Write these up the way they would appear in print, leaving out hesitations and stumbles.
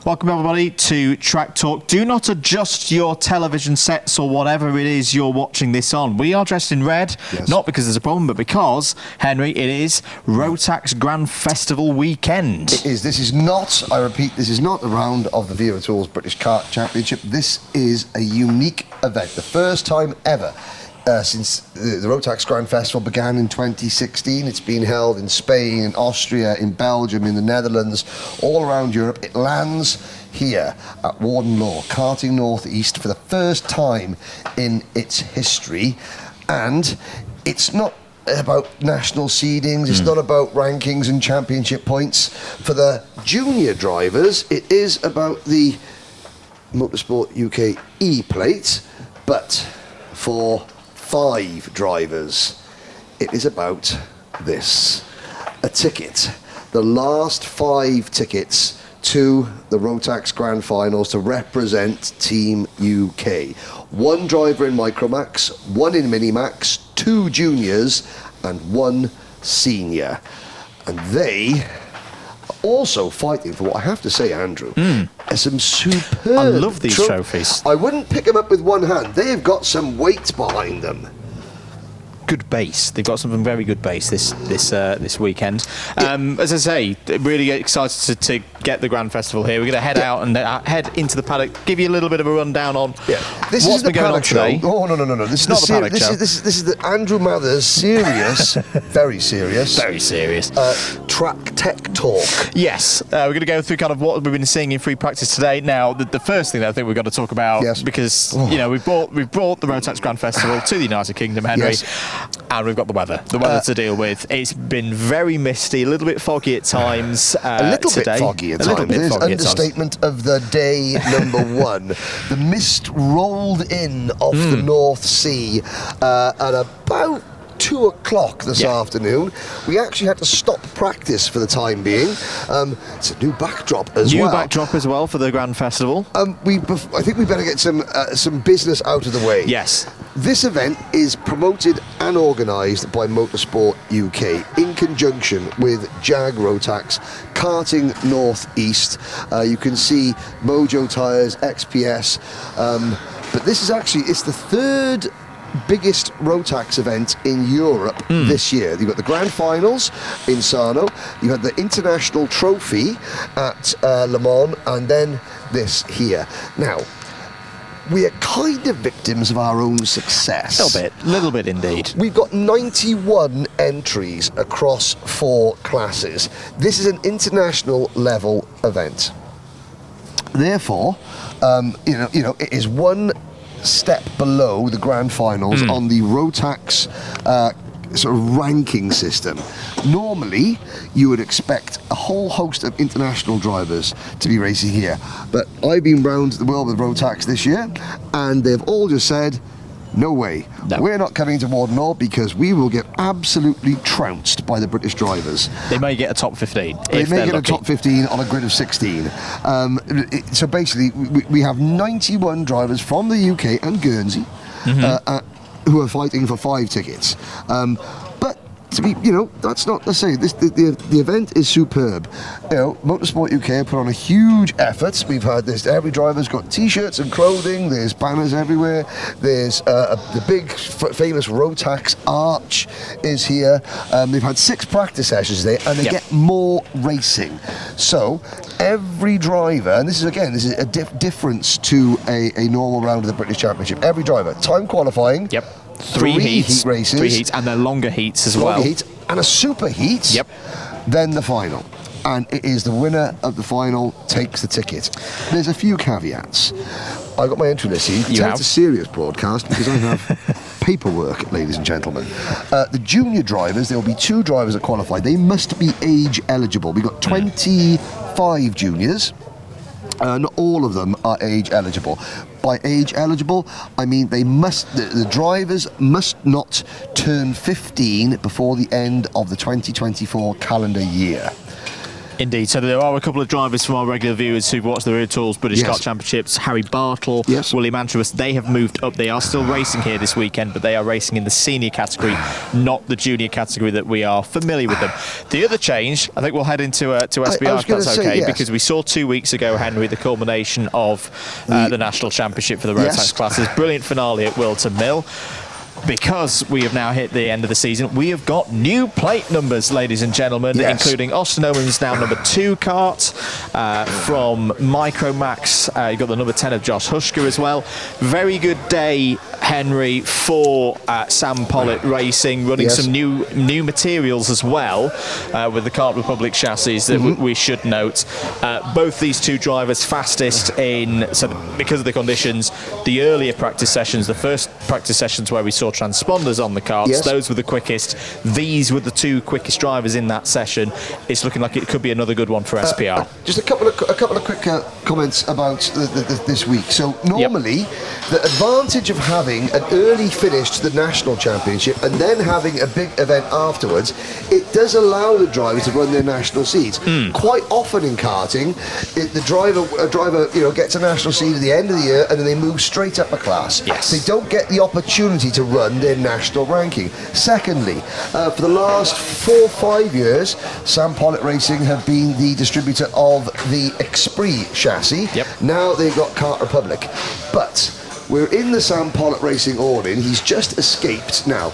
Welcome everybody to Track Talk. Do not adjust your television sets or whatever it is you're watching this on. We are dressed in red, not because there's a problem, but because, Henry, it is Rotax Grand Festival weekend. It is. This is not, I repeat, this is not a round of the Wera Tools British Kart Championship. This is a unique event. The first time ever since the Rotax Grand Festival began in 2016. It's been held in Spain, in Austria, in Belgium, in the Netherlands, all around Europe. It lands here at Warden Law, Karting North East, for the first time in its history. And it's not about national seedings, it's not about rankings and championship points. For the junior drivers, it is about the Motorsport UK E-plate, but for 5 drivers, it is about this: a ticket. The last 5 tickets to the Rotax Grand Finals to represent Team UK. 1 driver in Micromax, 1 in Minimax, 2 juniors and 1 senior. And they are also fighting for what I have to say, Andrew, are some superb I love these trophies. I wouldn't pick them up with one hand. They have got some weight behind them. Good base. They've got some very good base this weekend. As I say, really excited to get the Grand Festival here. We're going to head out and head into the paddock. Give you a little bit of a rundown on this what's is the been going on today. Oh no! This is not the paddock show. This is the Andrew Mathers serious, very serious, track tech talk. Yes, we're going to go through kind of what we've been seeing in free practice today. Now, the first thing that I think we've got to talk about, because you know we've brought the Rotax Grand Festival to the United Kingdom, Henry. And we've got the weather to deal with. It's been very misty, a little bit foggy at times. A little bit foggy at times. There's understatement of the day, number 1. The mist rolled in off the North Sea at about 2 o'clock this afternoon. We actually had to stop practice for the time being. It's a new backdrop as well. New backdrop as well for the Grand Festival. I think we better get some business out of the way. Yes. This event is promoted and organised by Motorsport UK in conjunction with Jag Rotax, Karting North East. You can see Mojo Tyres, XPS. But this is actually, it's the 3rd biggest Rotax event in Europe this year. You've got the Grand Finals in Sarno, you had the International Trophy at Le Mans, and then this here. Now, we are kind of victims of our own success. A little bit indeed. We've got 91 entries across 4 classes. This is an international level event. Therefore, it is one step below the Grand Finals on the Rotax sort of ranking system. Normally, you would expect a whole host of international drivers to be racing here, but I've been round the world with Rotax this year, and they've all just said, no way. No. We're not coming to Warden Law because we will get absolutely trounced by the British drivers. They may get a top 15. They may get a top 15 on a grid of 16. So basically, we have 91 drivers from the UK and Guernsey who are fighting for 5 tickets. But to be, that's not to say the event is superb. Motorsport UK put on a huge effort. We've had this. Every driver's got T-shirts and clothing. There's banners everywhere. There's the big famous Rotax arch is here. They've had 6 practice sessions there, and they get more racing. So every driver, and this is a difference to a normal round of the British Championship. Every driver, time qualifying. 3 heat races. 3 heats, and they're longer heats as well. Heats, and a super heat. Then the final. And it is the winner of the final takes the ticket. There's a few caveats. I got my entry list here. You can tell it's a serious broadcast because I have paperwork, ladies and gentlemen. The junior drivers, there will be 2 drivers that qualify. They must be age eligible. We've got 25 juniors. Not all of them are age eligible. By age eligible, I mean the drivers must not turn 15 before the end of the 2024 calendar year. Indeed. So there are a couple of drivers from our regular viewers who've watched the Rear Tools British Kart Championships. Harry Bartle, William Andrews, they have moved up. They are still racing here this weekend, but they are racing in the senior category, not the junior category that we are familiar with them. The other change, I think we'll head into SBR if that's okay, because we saw 2 weeks ago, Henry, the culmination of the National Championship for the Rotax classes. Brilliant finale at Wilton Mill. Because we have now hit the end of the season, we have got new plate numbers, ladies and gentlemen, including Austin Oman's now number 2 kart from Micromax. You've got the number 10 of Josh Hushker as well. Very good day, Henry, for Sam Pollitt Racing, running some new materials as well with the Kart Republic chassis that we should note. Both these two drivers fastest in, so because of the conditions, the earlier practice sessions, the first practice sessions where we saw transponders on the karts, those were the quickest. These were the 2 quickest drivers in that session. It's looking like it could be another good one for SPR. Just a couple of quick comments about this week. So normally, the advantage of having an early finish to the National Championship and then having a big event afterwards, it does allow the drivers to run their national seeds. Quite often in karting, a driver gets a national seed at the end of the year and then they move straight up a class. They don't get the opportunity to run their national ranking. Secondly, for the last 4 or 5 years, Sam Pollitt Racing have been the distributor of the Esprit chassis. Now they've got Kart Republic. But we're in the Sam Pollitt Racing All-In. He's just escaped. Now,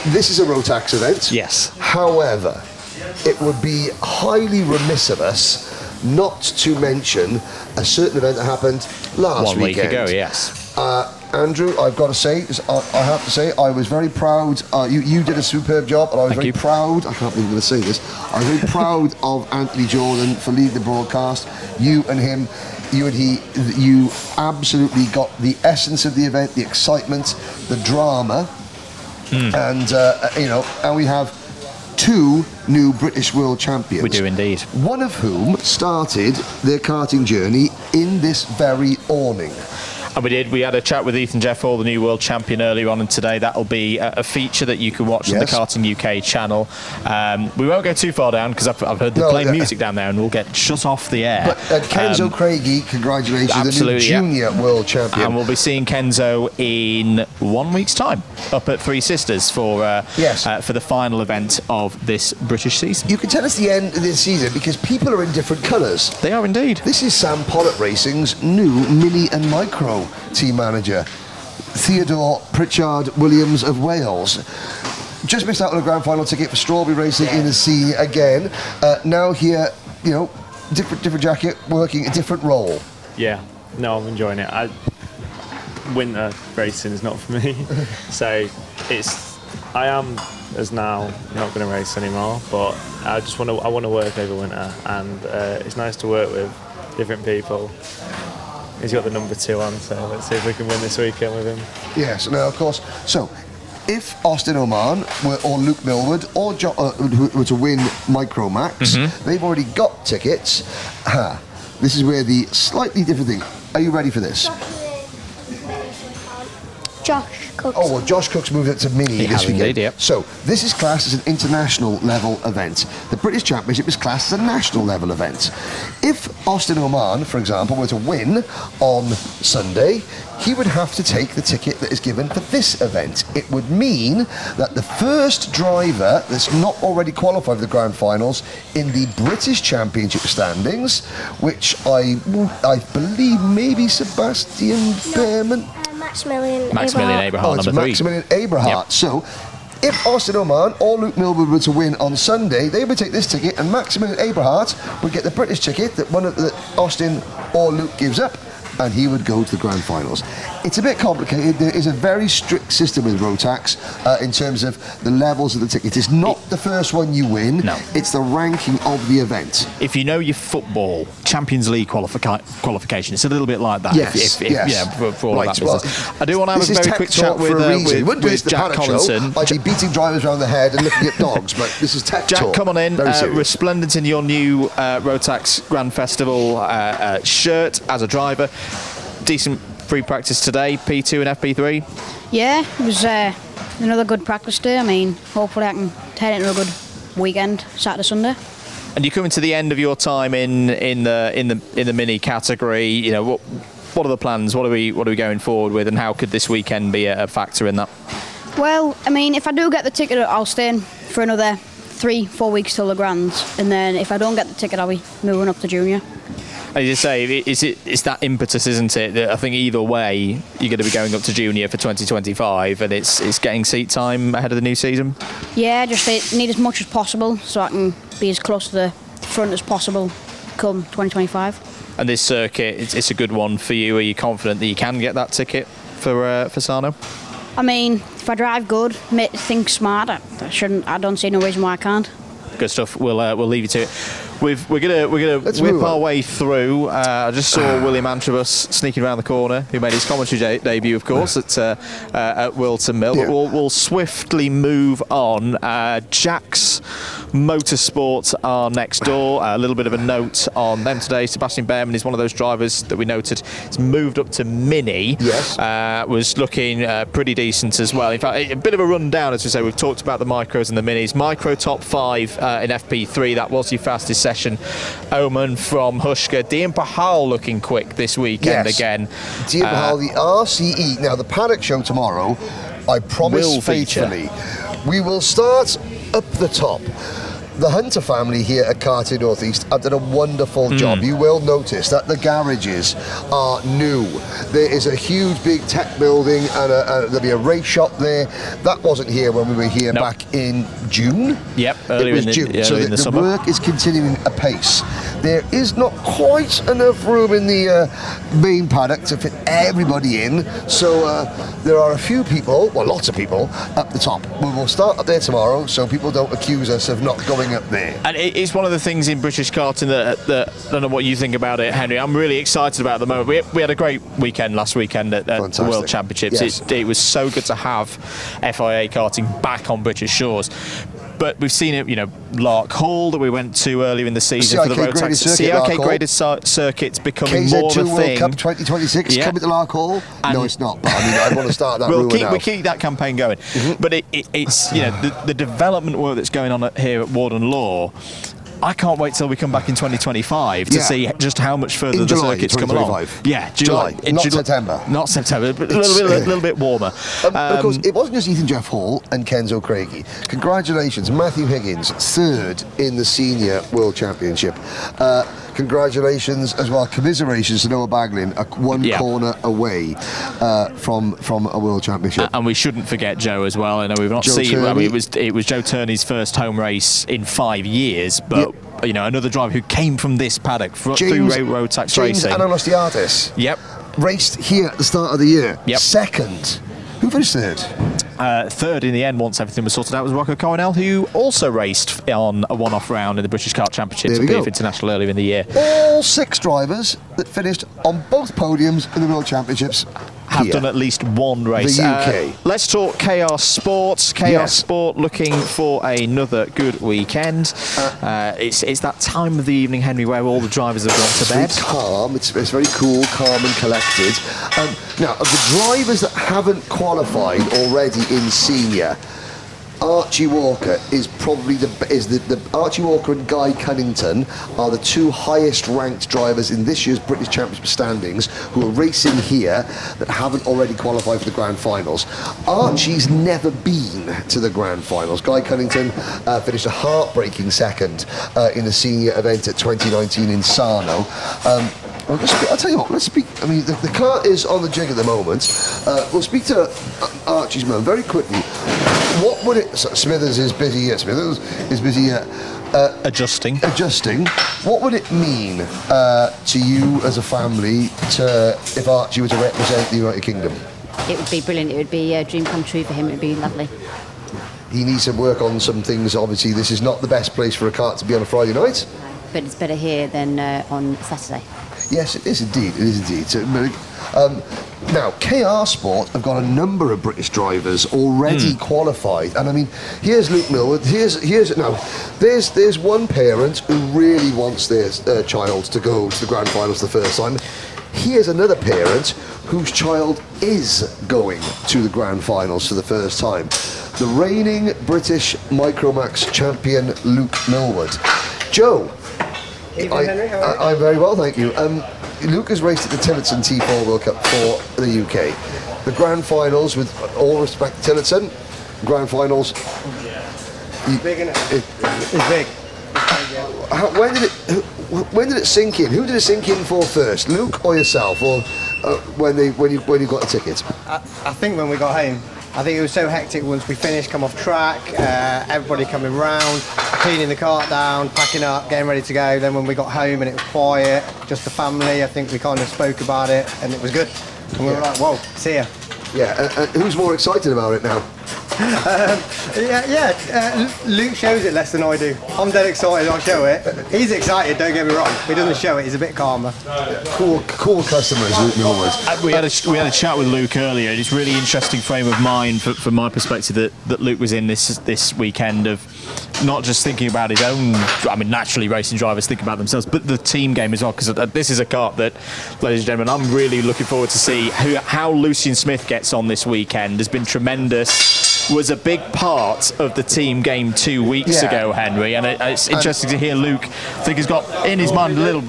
this is a Rotax event. However, it would be highly remiss of us not to mention a certain event that happened last weekend. 1 week ago, Andrew, I've got to say, I have to say, I was very proud. You did a superb job, and I was very proud. I can't believe I'm going to say this. I was very proud of Anthony Jordan for leading the broadcast. You and he, you absolutely got the essence of the event, the excitement, the drama, and and we have 2 new British World Champions. We do indeed. One of whom started their karting journey in this very awning. And we did. We had a chat with Ethan Jeffall, the new world champion, earlier on, and today that'll be a feature that you can watch on the Karting UK channel. We won't go too far down because I've heard them playing music down there and we'll get shut off the air. But Kenzo Craigie, congratulations, the new junior world champion. And we'll be seeing Kenzo in 1 week's time up at Three Sisters for the final event of this British season. You can tell us the end of this season because people are in different colours. They are indeed. This is Sam Pollitt Racing's new mini and micro team manager, Theodore Pritchard Williams of Wales. Just missed out on a grand final ticket for Strawberry Racing in the senior again. Now here, different jacket, working a different role. Yeah, no, I'm enjoying it. Winter racing is not for me, so I am as now not going to race anymore. But I want to work over winter, and it's nice to work with different people. He's got the number 2 on, so let's see if we can win this weekend with him. Yes, now of course. So, if Austin Oman or Luke Millward or were to win Micromax, they've already got tickets. This is where the slightly different thing. Are you ready for this? Josh Cook's. Oh, well, Josh Cook's moved it to mini this weekend. Indeed, yep. So, this is classed as an international level event. The British Championship is classed as a national level event. If Austin Oman, for example, were to win on Sunday, he would have to take the ticket that is given for this event. It would mean that the first driver that's not already qualified for the grand finals in the British Championship standings, which I believe maybe Sebastian Behrman. Maximilian Aberhart, it's number 3. Maximilian Aberhart. Yep. So, if Austin Oman or Luke Millward were to win on Sunday, they would take this ticket, and Maximilian Aberhart would get the British ticket that Austin or Luke gives up, and he would go to the grand finals. It's a bit complicated. There is a very strict system with Rotax in terms of the levels of the ticket. It's not the first one you win. No. It's the ranking of the event. If you know your football Champions League qualification, it's a little bit like that. Yes. For all of that business. I do want to have a very quick chat with Jack Collinson. I'd be beating drivers around the head and looking at dogs, but this is tech Jack, talk. come on in. Very serious. Resplendent in your new Rotax Grand Festival shirt as a driver. Decent free practice today, P2 and FP3. Yeah, it was another good practice day. I mean, hopefully I can head into a good weekend, Saturday, Sunday. And you're coming to the end of your time in the mini category. You know, what are the plans? What are we going forward with, and how could this weekend be a factor in that? Well, I mean, if I do get the ticket, I'll stay in for another 3-4 weeks till the Grands, and then if I don't get the ticket, I'll be moving up to junior. As you say, it's that impetus, isn't it? That I think either way, you're going to be going up to junior for 2025, and it's getting seat time ahead of the new season. Yeah, just need as much as possible so I can be as close to the front as possible come 2025. And this circuit, it's a good one for you. Are you confident that you can get that ticket for Sarno? I mean, if I drive good, think smart, I don't see no reason why I can't. Good stuff. We'll leave you to it. We're gonna whip our way through. I just saw William Antrobus sneaking around the corner, who made his commentary debut, of course, at Wilton Mill. Yeah. But we'll swiftly move on. Jack's Motorsport are next door. A little bit of a note on them today. Sebastian Behrman is one of those drivers that we noted. He's moved up to Mini. Yes. Was looking pretty decent as well. In fact, a bit of a rundown, as we say. We've talked about the micros and the minis. Micro top 5 in FP3. That was your fastest session. Oman from Hushka. Dian Pahal looking quick this weekend again. Dian Pahal, the RCE. Now, the paddock show tomorrow, I promise faithfully, we will start up the top. The Hunter family here at Karting North East have done a wonderful job. You will notice that the garages are new. There is a huge big tech building and there'll be a race shop there. That wasn't here when we were here back in June. Yep, earlier in June. So the work is continuing apace. There is not quite enough room in the main paddock to fit everybody in. So there are a few people, well, lots of people, up the top. We will start up there tomorrow so people don't accuse us of not going up there. And it's one of the things in British karting that I don't know what you think about it, Henry. I'm really excited about at the moment. We had a great weekend last weekend at the World Championships. Yes. It was so good to have FIA karting back on British shores. But we've seen it, you know, Lark Hall that we went to earlier in the season for the Rotax. CIK graded circuit's becoming more of a thing. World Cup 2026 coming to Lark Hall. No, it's not. But I mean, I want to start that rumor now. We keep that campaign going. But it's you know the development work that's going on here at Warden Law. I can't wait till we come back in 2025 to see just how much further the circuit's come along. Yeah, July. Not September. Not September, but a little bit warmer. Of course, it wasn't just Ethan Jeff Hall and Kenzo Craigie. Congratulations, Matthew Higgins, 3rd in the Senior World Championship. Congratulations as well, commiserations to Noah Baglin, one corner away from a World Championship. And we shouldn't forget Joe as well. I know we've not seen. I mean, it was Joe Turney's first home race in 5 years, but you know, another driver who came from this paddock through Rotax Racing. James Ananostiatis. Yep. Raced here at the start of the year. Yep. 2nd. Who finished 3rd? 3rd in the end, once everything was sorted out, was Rocco Coronel, who also raced on a one-off round in the British Kart Championships at BF International earlier in the year. All 6 drivers that finished on both podiums in the World Championships have done at least one race. The UK. Let's talk KR Sports. KR Sport looking for another good weekend. It's that time of the evening, Henry, where all the drivers have gone to bed. It's calm. It's very cool, calm and collected. Now, of the drivers that haven't qualified already in senior, Archie Walker is probably the Archie Walker and Guy Cunnington are the 2 highest ranked drivers in this year's British Championship standings who are racing here that haven't already qualified for the Grand Finals. Archie's never been to the Grand Finals. Guy Cunnington finished a heartbreaking 2nd in the senior event at 2019 in Sarno. I'll tell you what, let's speak. I mean, the car is on the jig at the moment. We'll speak to Archie's man very quickly. What would it... Smithers is busy here. Smithers is busy here. Adjusting. What would it mean to you as a family if Archie were to represent the United Kingdom? It would be brilliant. It would be a dream come true for him. It would be lovely. He needs to work on some things. Obviously, this is not the best place for a kart to be on a Friday night. But it's better here than on Saturday. Yes, it is indeed. It is indeed. So, now, KR Sport have got a number of British drivers already qualified, and I mean, here's Luke Millwood. There's one parent who really wants their child to go to the Grand Finals the first time. Here's another parent whose child is going to the Grand Finals for the first time. The reigning British Micromax champion, Luke Millwood. Joe. Evening, Henry. How are you? I'm very well, thank you. Luke has raced at the Tillotson T4 World Cup for the UK. The grand finals, with all respect to Tillotson, grand finals. It's big, isn't it? It's big. When did it sink in? Who did it sink in for first, Luke or yourself, or when you got the ticket? I think when we got home, I think it was so hectic once we finished, come off track, everybody coming round, cleaning the cart down, packing up, getting ready to go. Then when we got home and it was quiet, just the family, I think we kind of spoke about it and it was good. And we were like, whoa, see ya. Yeah, who's more excited about it now? Luke shows it less than I do. I'm dead excited, I show it. He's excited, don't get me wrong. If he doesn't show it, he's a bit calmer. Cool customers, Luke always. We had a chat with Luke earlier, and it's really interesting frame of mind from my perspective that Luke was in this weekend of not just thinking about his own. I mean, naturally racing drivers think about themselves, but the team game as well, because this is a kart that, ladies and gentlemen, I'm really looking forward to see how Lucian Smith gets on this weekend. Has been tremendous. Was a big part of the team game 2 weeks ago, Henry, and it's interesting to hear Luke. I think he's got in his mind a little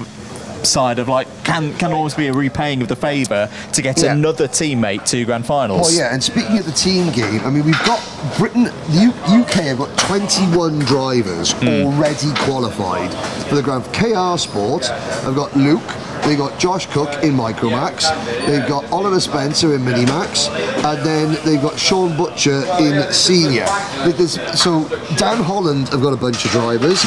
side of like can almost be a repaying of the favour to get another teammate to grand finals. Oh yeah, and speaking of the team game, I mean, we've got Britain, the UK have got 21 drivers already qualified for the Grand. KR Sport have got Luke. They've got Josh Cook in Micromax, they've got Oliver Spencer in Minimax, and then they've got Sean Butcher in Senior. So Dan Holland have got a bunch of drivers,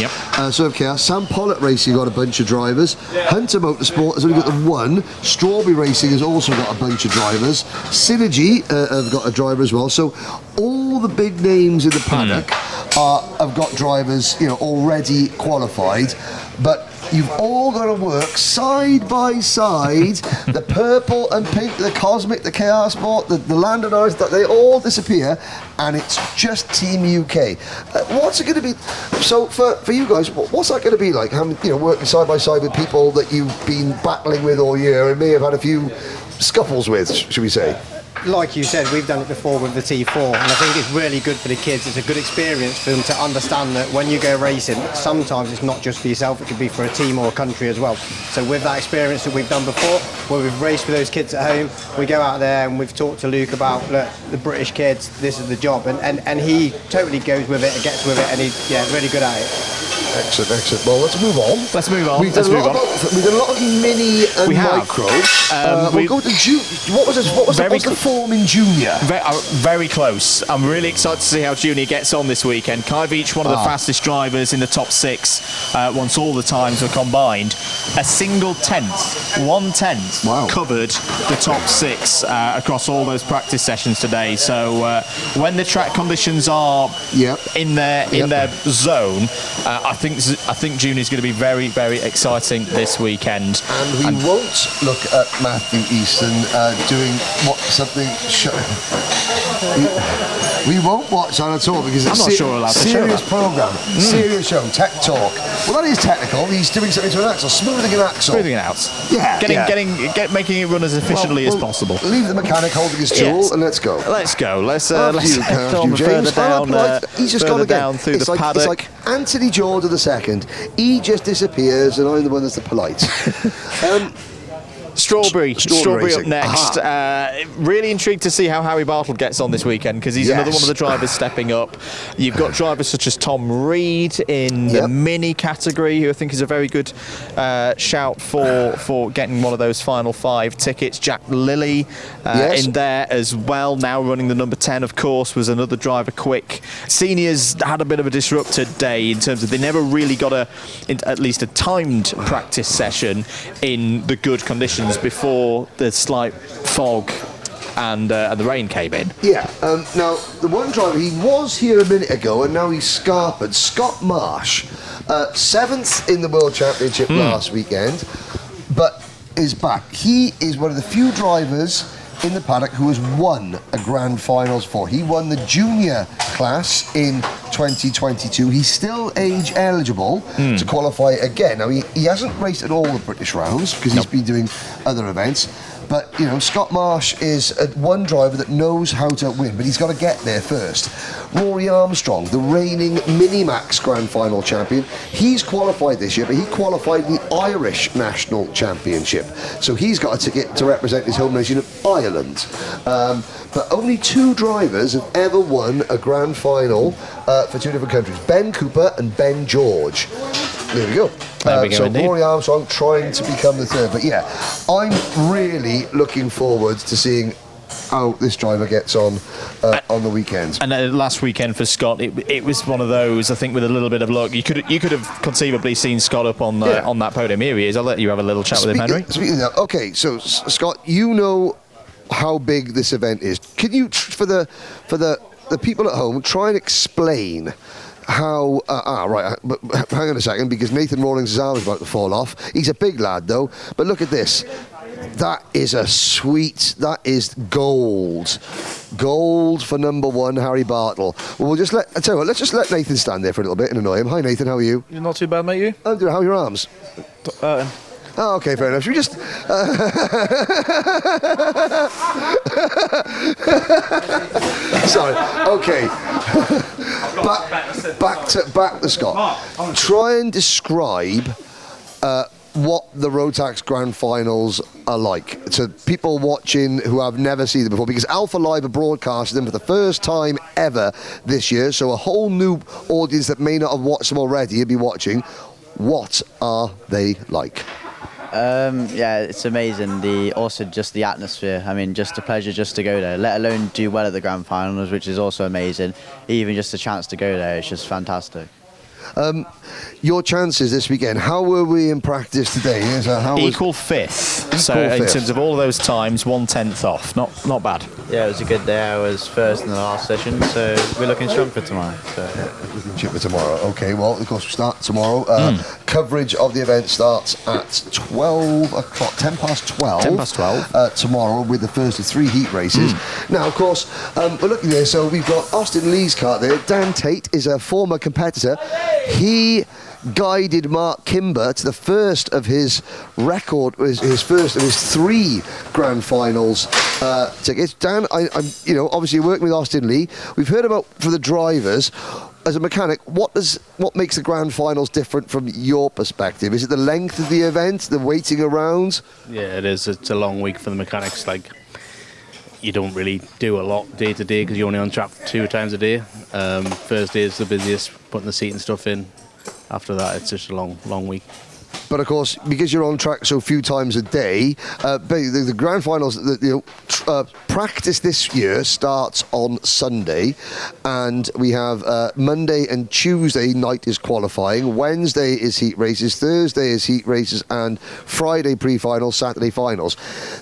so have KR. Sam Pollitt Racing got a bunch of drivers. Hunter Motorsport has only got the one. Strawberry Racing has also got a bunch of drivers. Synergy have got a driver as well. So all the big names in the paddock have got drivers, already qualified, but you've all got to work side by side. The purple and pink, the Cosmic, the KR Sport, the Landon Norris, they all disappear, and it's just Team UK. What's it going to be? So for you guys, what's that going to be like? Working side by side with people that you've been battling with all year and may have had a few scuffles with, should we say? Like you said, we've done it before with the T4, and I think it's really good for the kids. It's a good experience for them to understand that when you go racing, sometimes it's not just for yourself, it could be for a team or a country as well. So with that experience that we've done before, where we've raced with those kids at home, we go out there and we've talked to Luke about, look, the British kids, this is the job, and he totally goes with it and gets with it, and he's really good at it. Excellent. Well, let's move on. We've done a lot of mini and micro. We'll go to junior. What's the form in junior? Very close. I'm really excited to see how junior gets on this weekend. Kai Veach, one of the fastest drivers in the top 6, once all the times were combined. A single 1/10 covered the top 6 across all those practice sessions today. So when the track conditions are in their zone, I think junior's going to be very, very exciting this weekend. And we won't look at Matthew Easton doing something. We won't watch on at all because it's a serious programme, serious show, tech talk. Well, that is technical. He's doing something to an axle, smoothing an axle. Yeah. Making it run as efficiently as possible. Leave the mechanic holding his tool and let's go. Let's head on further down. He's just gone down through the paddock. It's like Anthony Jordan II. He just disappears, and I'm the one that's the polite. Strawberry up next. Really intrigued to see how Harry Bartle gets on this weekend, because he's another one of the drivers stepping up. You've got drivers such as Tom Reed in the mini category, who I think is a very good shout for getting one of those final 5 tickets. Jack Lilly in there as well, now running the number 10, of course, was another driver quick. Seniors had a bit of a disrupted day in terms of they never really got at least a timed practice session in the good conditions before the slight fog and the rain came in. Now, the one driver, he was here a minute ago and now he's scarpered. Scott Marsh, 7th in the World Championship last weekend, but is back. He is one of the few drivers in the paddock who has won a grand finals for. He won the junior class in 2022. He's still age eligible to qualify again. Now, he hasn't raced at all the British rounds because he's been doing other events, But, you know, Scott Marsh is one driver that knows how to win, but he's got to get there first. Rory Armstrong, the reigning Minimax Grand Final champion, he's qualified this year, but he qualified in the Irish National Championship. So he's got a ticket to represent his home nation of Ireland. But only 2 drivers have ever won a Grand Final for 2 different countries, Ben Cooper and Ben George. There we go. So indeed. Rory Armstrong trying to become the 3rd. But yeah, I'm really looking forward to seeing how this driver gets on the weekends. And last weekend for Scott, it was one of those. I think with a little bit of luck, you could have conceivably seen Scott up on that podium. Here he is. I'll let you have a little chat with him, Henry. Speaking of that, okay, so Scott, you know how big this event is. Can you, for the people at home, try and explain how, but hang on a second, because Nathan Rawlings' arm is about to fall off. He's a big lad though, but look at this. That is that is gold. Gold for number 1, Harry Bartle. Well, let's just let Nathan stand there for a little bit and annoy him. Hi Nathan, how are you? You're not too bad, mate, you? How are your arms? Oh, okay, fair enough. Should we just... Sorry. Okay. back to Scott. Try and describe what the Rotax Grand Finals are like to people watching who have never seen them before, because Alpha Live are broadcasting them for the first time ever this year, so a whole new audience that may not have watched them already will be watching. What are they like? Yeah, it's amazing. Also just the atmosphere. I mean, just a pleasure just to go there, let alone do well at the Grand Finals, which is also amazing. Even just a chance to go there, it's just fantastic. Your chances this weekend, how were we in practice today? Equal 5th. So in terms of all of those times, 1/10 off. Not bad. Yeah, it was a good day. I was first in the last session, so we're looking strong for tomorrow. Looking chip for tomorrow. Okay, well, of course, we start tomorrow. Coverage of the event starts at 12 o'clock, 10 past 12. 10 past 12. Tomorrow with the first of 3 heat races. Now, of course, we're looking there, so we've got Austin Lee's kart there. Dan Tate is a former competitor. He guided Mark Kimber to the first of his record, his first of his 3 Grand Finals tickets. Dan, I'm obviously working with Austin Lee. We've heard about for the drivers. As a mechanic, what makes the Grand Finals different from your perspective? Is it the length of the event, the waiting around? Yeah, it is. It's a long week for the mechanics. Like, you don't really do a lot day to day because you're only on track 2 times a day. Thursday is the busiest, putting the seat and stuff in. After that, it's just a long week. But of course, because you're on track so few times a day, the Grand Finals, practice this year starts on Sunday, and we have Monday and Tuesday night is qualifying, Wednesday is heat races, Thursday is heat races, and Friday pre-finals, Saturday finals.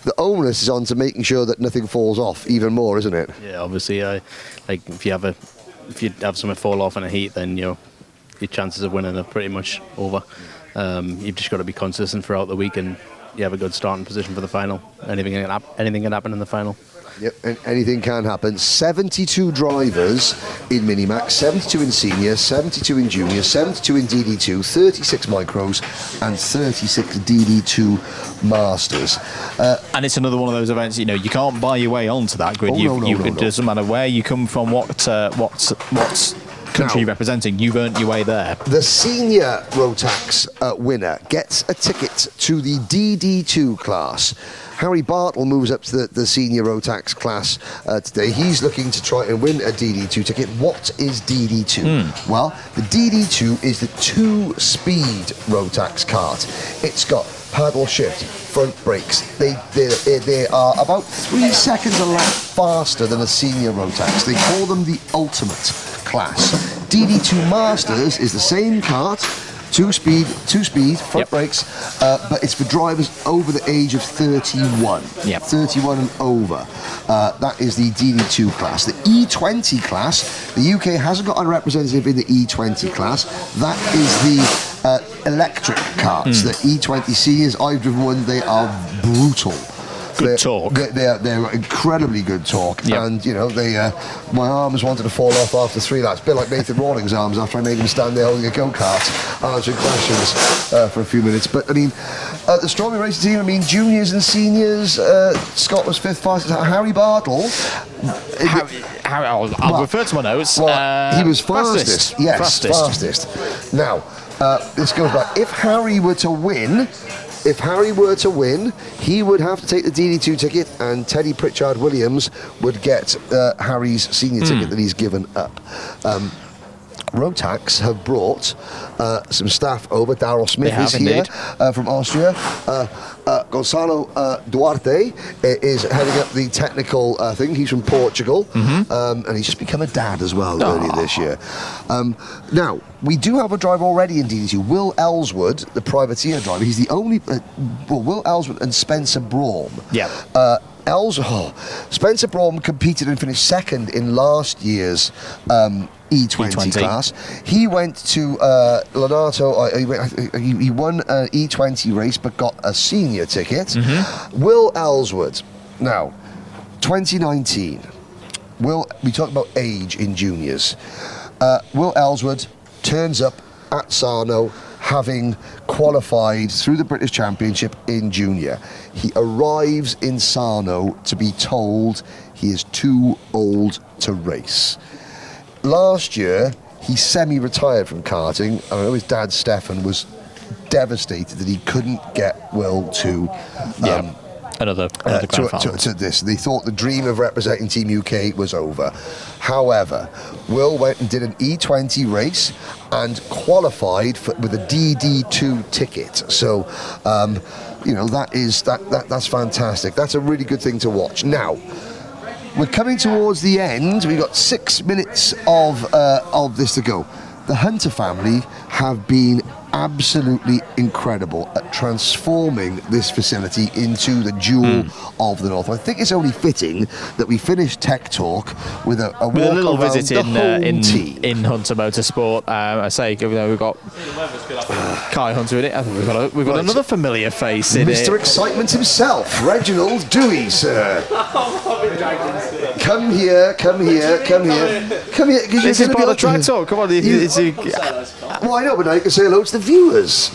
The onus is on to making sure that nothing falls off even more, isn't it? Yeah, obviously, if you have something fall off in a heat, then your chances of winning are pretty much over. You've just got to be consistent throughout the week, and you have a good starting position for the final. Anything can happen in the final. Yep, and anything can happen. 72 drivers in Minimax, 72 in Senior, 72 in Junior, 72 in DD2, 36 Micros, and 36 DD2 Masters. And it's another one of those events, you can't buy your way onto that grid. It doesn't matter where you come from, what country representing, you've earned your way there. The senior Rotax winner gets a ticket to the DD2 class. Harry Bartle moves up to the senior Rotax class today. He's looking to try and win a DD2 ticket. What is DD2? Well, the DD2 is the 2-speed Rotax kart. It's got paddle shift, front brakes. They are about 3 seconds a lap faster than a senior Rotax. They call them the ultimate class. DD2 Masters is the same kart, 2-speed, front brakes, but it's for drivers over the age of 31. Yep. 31 and over. That is the DD2 class. The E20 class, the UK hasn't got a representative in the E20 class. That is the electric karts. The E20 seniors, I've driven one, they are brutal. Good talk. They're incredibly good talk. Yep. And, you know, my arms wanted to fall off after 3 laps. A bit like Nathan Rawlings' arms after I made him stand there holding a go-kart, answering questions for a few minutes. But, I mean, the Strawberry Racing team, I mean, juniors and seniors, Scott was 5th fastest. Harry Bartle. I'll refer to my notes. Well, he was fastest. Yes, fastest. Now, this goes back. If Harry were to win, he would have to take the DD2 ticket, and Teddy Pritchard Williams would get Harry's senior ticket that he's given up. Rotax have brought some staff over. Daryl Smith is here from Austria. Gonzalo Duarte is heading up the technical thing. He's from Portugal, and he's just become a dad as well earlier this year. Now, we do have a driver already in DD2, Will Ellswood, the privateer driver. He's the only... Will Ellswood and Spencer Braum. Yeah. Spencer Braum competed and finished 2nd in last year's E20 class. He went to Lenato. He won an E20 race but got a senior ticket. Will Ellswood. Now, 2019. We talk about age in juniors. Will Ellswood turns up at Sarno, having qualified through the British Championship in junior. He arrives in Sarno to be told he is too old to race. Last year, he semi-retired from karting. I know his dad, Stefan, was devastated that he couldn't get Will to... Another to this. They thought the dream of representing Team UK was over. However, Will went and did an E20 race and qualified with a DD2 ticket. So, you know, that's fantastic. That's a really good thing to watch. Now, we're coming towards the end. We've got 6 minutes of this to go. The Hunter family have been absolutely incredible at transforming this facility into the jewel of the North. I think it's only fitting that we finish Tech Talk with a little visit in Hunter Motorsport. I say, you know, we've got Kai Hunter in it. I think we've got another familiar face in Mr. it. Excitement himself, Reginald Dewey, sir. Come here. This is part of Track Talk. Come on. Well, I know, but now you can say hello to the viewers.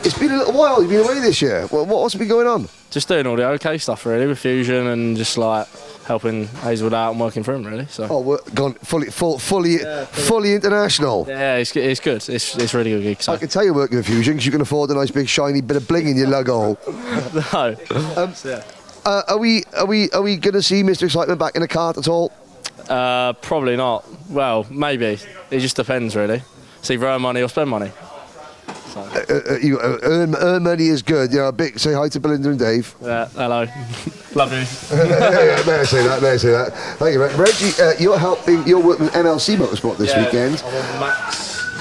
It's been a little while. You've been away this year. What's been going on? Just doing all the OK stuff, really, with Fusion and just like helping Hazelwood out and working for him, really. So. We're gone fully international. Yeah, it's good. It's really good gig. So. I can tell you're working with Fusion because you can afford a nice big shiny bit of bling in your lug hole. No. Are we going to see Mr. Excitement back in a kart at all? Probably not. Well, maybe. It just depends, really. It's either earn money or spend money. So. Earn money is good. You know, say hi to Belinda and Dave. Yeah, hello. Love you. May I say that? Thank you, Reggie. You're working with MLC Motorsport this weekend.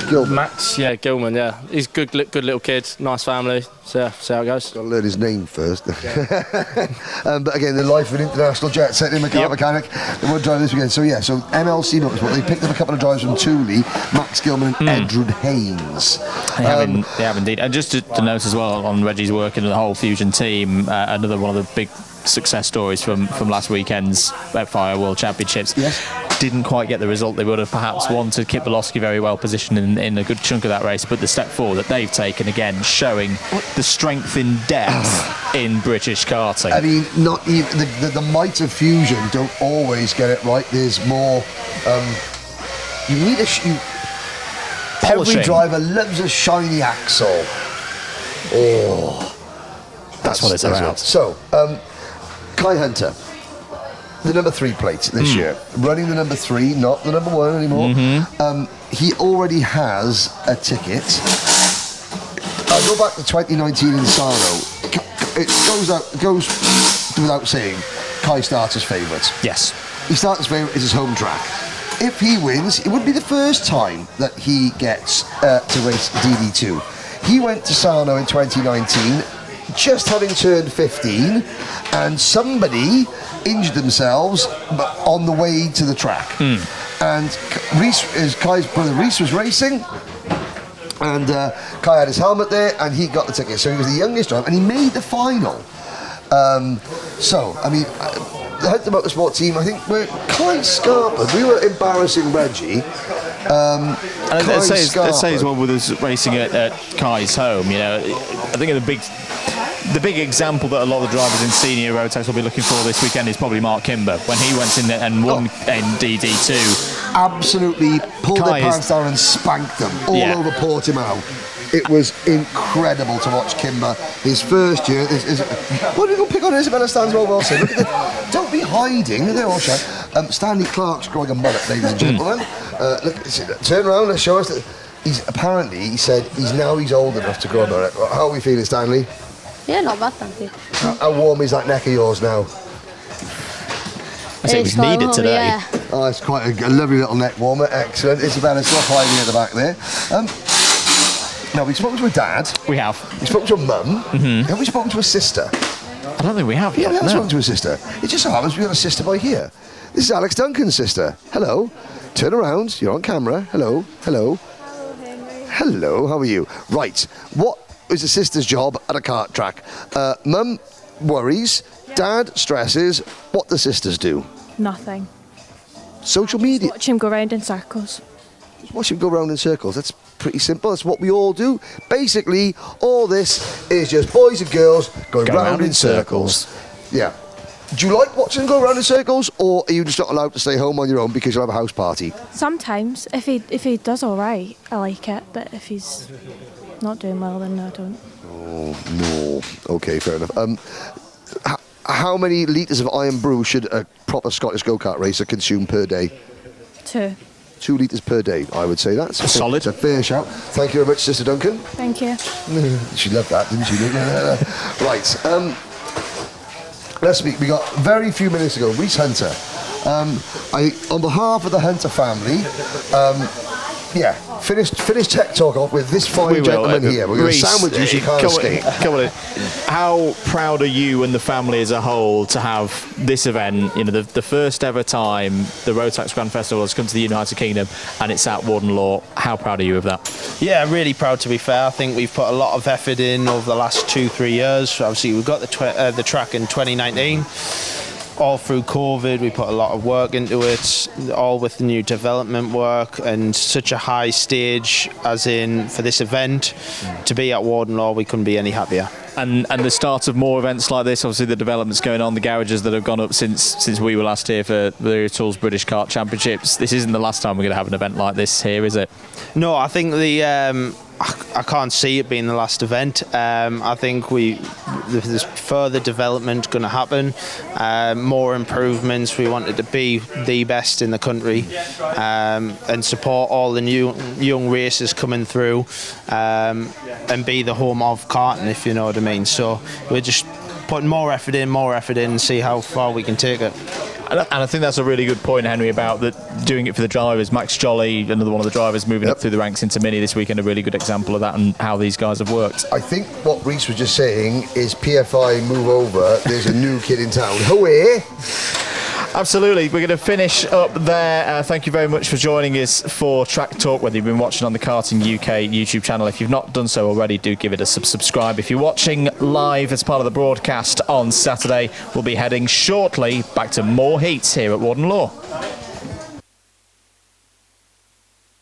Gilman, yeah. He's good little kid, nice family. So yeah, see how it goes. Got to learn his name first. But again, the life of an international jet setting mechanic. They won't drive this weekend. So MLC Motorsport, they picked up a couple of drivers from Thule, Max Gilman and Edred Haynes. They have indeed. And just to note as well on Reggie's work in the whole Fusion team, another one of the big success stories from last weekend's Fire World Championships. Yes. Didn't quite get the result they would have perhaps wanted. Kip Belowski very well positioned in a good chunk of that race, but the step forward that they've taken again, showing the strength in depth in British karting. I mean, not even the might of Fusion don't always get it right. There's more. You need polishing. Every driver loves a shiny axle. That's what it's about. So, Kai Hunter. The number 3 plate this year, running the number 3, not the number 1 anymore. He already has a ticket. I'll go back to 2019 in Sarno. It goes without saying, Kai starts as favourite. Yes. He starts as favourite, it's his home track. If he wins, it would be the first time that he gets to race DD2. He went to Sarno in 2019, just having turned 15, and somebody injured themselves on the way to the track. And Kai's brother Reese was racing, and Kai had his helmet there, and he got the ticket. So he was the youngest driver, and he made the final. So, I mean, the Hunter Motorsport team, I think we're quite scarpered. We were embarrassing Reggie. And let's say as well with us racing at Kai's home, you know, I think the big example that a lot of the drivers in senior Rotax will be looking for this weekend is probably Mark Kimber when he went in there and won in DD2. Absolutely pulled their pants down and spanked them all over Portimao. It was incredible to watch Kimber. His first year. What did we go pick on Isabella Stanswell Wilson? Look at don't be hiding. They're all shy. Stanley Clark's growing a mullet, ladies and gentlemen. Look, turn around. Let's show us that he said he's old enough to grow a mullet. How are we feeling, Stanley? Yeah, not bad, thank you. How warm is that neck of yours now? I say it was needed today. Yeah. Oh, it's quite a lovely little neck warmer. Excellent. Isabella's still hiding at the back there. Now, we've spoken to a dad. We have. We've spoken to a mum. Have we spoken to a sister? I don't think we have yet. Yeah, we haven't spoken to a sister. It just so happens we've got a sister by here. This is Alex Duncan's sister. Hello. Turn around. You're on camera. Hello. Hello. Hello. How are you? Right. What is a sister's job at a kart track? Mum worries. Dad stresses. What do sisters do? Nothing. Social media. Watch him go round in circles. Watch him go round in circles. That's pretty simple. That's what we all do. Basically, all this is just boys and girls going round in circles. Yeah. Do you like watching them go round in circles, or are you just not allowed to stay home on your own because you'll have a house party? Sometimes, if he does all right, I like it. But if he's not doing well, then I don't. Oh no. Okay, fair enough. How many litres of iron brew should a proper Scottish go-kart racer consume per day? 2. 2 litres per day, I would say. That's solid. It's a fair shout. Thank you very much, Sister Duncan. Thank you. She loved that, didn't she? Right. Let's speak. We got very few minutes ago. Reese Hunter. On behalf of the Hunter family, finish tech talk off with this fine gentleman here. We're going to sandwich you so you can't escape. Come on. How proud are you and the family as a whole to have this event? You know, the first ever time the Rotax Grand Festival has come to the United Kingdom, and it's at Warden Law. How proud are you of that? Yeah, really proud, to be fair. I think we've put a lot of effort in over the last 2-3 years. Obviously, we've got the track in 2019. All through COVID, we put a lot of work into it, all with the new development work, and such a high stage as in for this event. To be at Warden Law, we couldn't be any happier. And the start of more events like this, obviously the developments going on, the garages that have gone up since we were last here for the Tools British Kart Championships. This isn't the last time we're going to have an event like this here, is it? No, I think I can't see it being the last event. I think there's further development going to happen, more improvements. We wanted to be the best in the country and support all the new young racers coming through and be the home of karting, if you know what I mean. So we're just putting more effort in and see how far we can take it. And I think that's a really good point, Henry, about doing it for the drivers. Max Jolly, another one of the drivers moving up through the ranks into Mini this weekend, a really good example of that and how these guys have worked. I think what Reese was just saying is PFI move over, there's a new kid in town. Hooray! Absolutely. We're going to finish up there. Thank you very much for joining us for Track Talk, whether you've been watching on the Karting UK YouTube channel. If you've not done so already, do give it a subscribe. If you're watching live as part of the broadcast on Saturday, we'll be heading shortly back to more heats here at Warden Law.